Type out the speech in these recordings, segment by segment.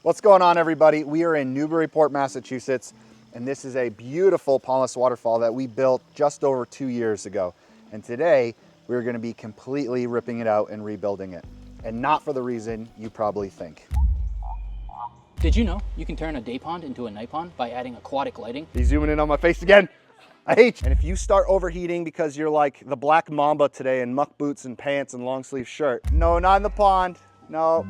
What's going on, everybody? We are in Newburyport, Massachusetts, and this is a beautiful pondless waterfall that we built just over 2 years ago. And today, we're gonna be completely ripping it out and rebuilding it. And not for the reason you probably think. Did you know you can turn a day pond into a night pond by adding aquatic lighting? He's zooming in on my face again. I hate you. And if you start overheating because you're like the black mamba today in muck boots and pants and long sleeve shirt. No, not in the pond. No.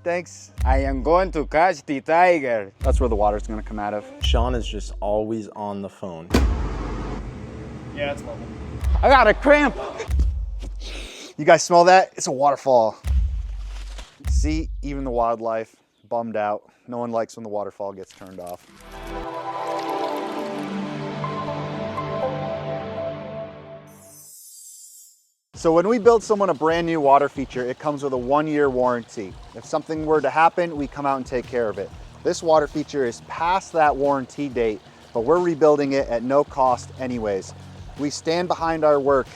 Thanks. I am going to catch the tiger. That's where the water's gonna come out of. Sean is just always on the phone. Yeah, it's level. I got a cramp. You guys smell that? It's a waterfall. See, even the wildlife bummed out. No one likes when the waterfall gets turned off. So when we build someone a brand new water feature, it comes with a 1-year warranty. If something were to happen, we come out and take care of it. This water feature is past that warranty date, but we're rebuilding it at no cost anyways. We stand behind our work,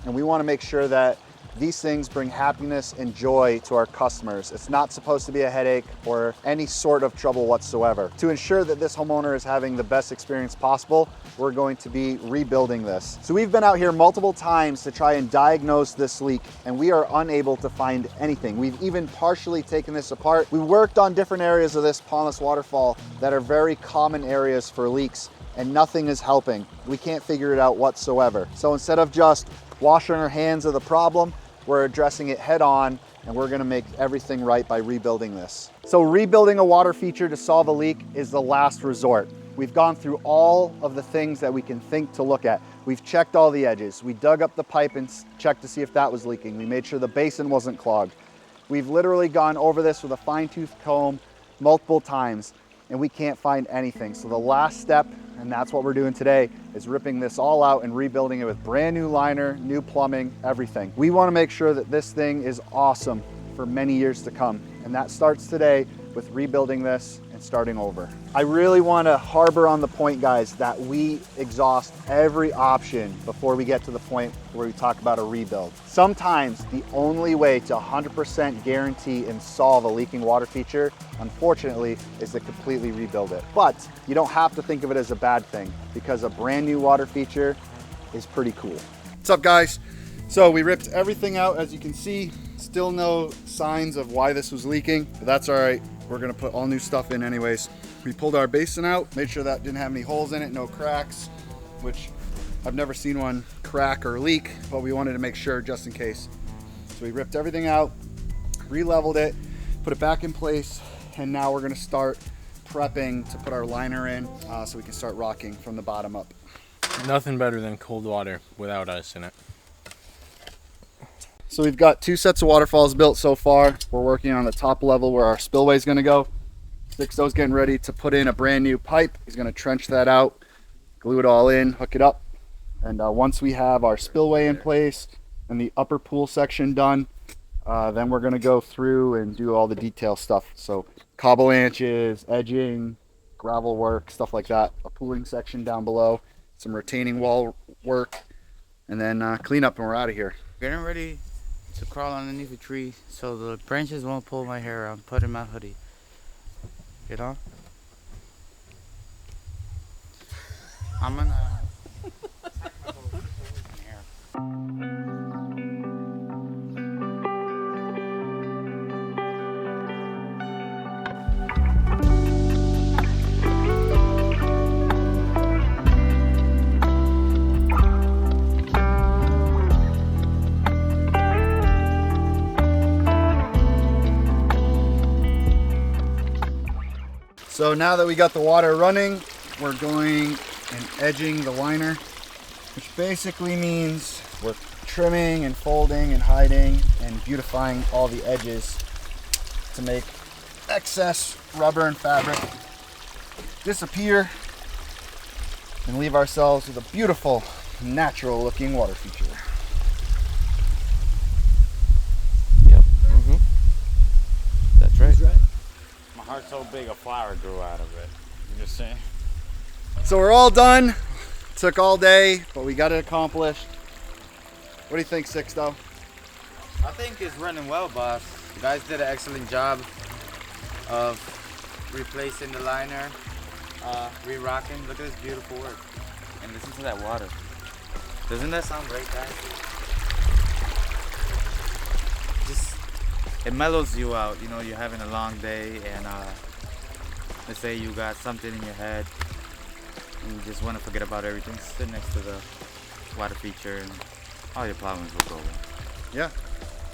and we want to make sure that these things bring happiness and joy to our customers. It's not supposed to be a headache or any sort of trouble whatsoever. To ensure that this homeowner is having the best experience possible, we're going to be rebuilding this. So we've been out here multiple times to try and diagnose this leak, and we are unable to find anything. We've even partially taken this apart. We worked on different areas of this pondless waterfall that are very common areas for leaks, and nothing is helping. We can't figure it out whatsoever. So instead of just washing our hands of the problem, we're addressing it head on, and we're gonna make everything right by rebuilding this. So rebuilding a water feature to solve a leak is the last resort. We've gone through all of the things that we can think to look at. We've checked all the edges. We dug up the pipe and checked to see if that was leaking. We made sure the basin wasn't clogged. We've literally gone over this with a fine-tooth comb multiple times, and we can't find anything. So the last step, and that's what we're doing today, is ripping this all out and rebuilding it with brand new liner, new plumbing, everything. We want to make sure that this thing is awesome for many years to come. And that starts today with rebuilding this and starting over. I really want to harbor on the point, guys, that we exhaust every option before we get to the point where we talk about a rebuild. Sometimes the only way to 100% guarantee and solve a leaking water feature, unfortunately, is to completely rebuild it. But you don't have to think of it as a bad thing, because a brand new water feature is pretty cool. What's up, guys? So we ripped everything out, as you can see. Still no signs of why this was leaking, but that's all right. We're gonna put all new stuff in anyways. We pulled our basin out, made sure that didn't have any holes in it, no cracks, which I've never seen one crack or leak, but we wanted to make sure just in case. So we ripped everything out, re-leveled it, put it back in place, and now we're gonna start prepping to put our liner in so we can start rocking from the bottom up. Nothing better than cold water without ice in it. So we've got 2 sets of waterfalls built so far. We're working on the top level where our spillway is gonna go. Sixto's getting ready to put in a brand new pipe. He's gonna trench that out, glue it all in, hook it up. And once we have our spillway in place and the upper pool section done, then we're gonna go through and do all the detail stuff. So cobble inches, edging, gravel work, stuff like that. A pooling section down below, some retaining wall work, and then clean up and we're out of here. Getting ready to crawl underneath a tree so the branches won't pull my hair out. Put in my hoodie. You know? I'm gonna... So now that we got the water running, we're going and edging the liner, which basically means we're trimming and folding and hiding and beautifying all the edges to make excess rubber and fabric disappear and leave ourselves with a beautiful, natural looking water feature. Yep. That's right. My heart's so big a flower grew out of it. You just saying? So we're all done. Took all day, but we got it accomplished. What do you think, Sixto? I think it's running well, boss. You guys did an excellent job of replacing the liner, re-rocking. Look at this beautiful work. And listen to that water. Doesn't that sound great, guys? Just, it mellows you out. You know, you're having a long day and let's say you got something in your head and you just want to forget about everything. Sit next to the water feature and all your problems will go away. Yeah,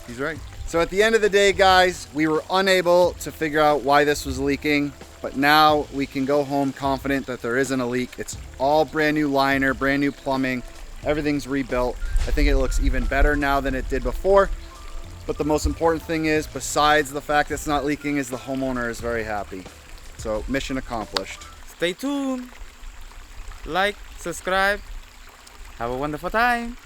he's right. So at the end of the day, guys, we were unable to figure out why this was leaking, but now we can go home confident that there isn't a leak. It's all brand new liner, brand new plumbing, everything's rebuilt. I think it looks even better now than it did before. But the most important thing is, besides the fact it's not leaking, is the homeowner is very happy. So mission accomplished. Stay tuned. Like, subscribe. Have a wonderful time.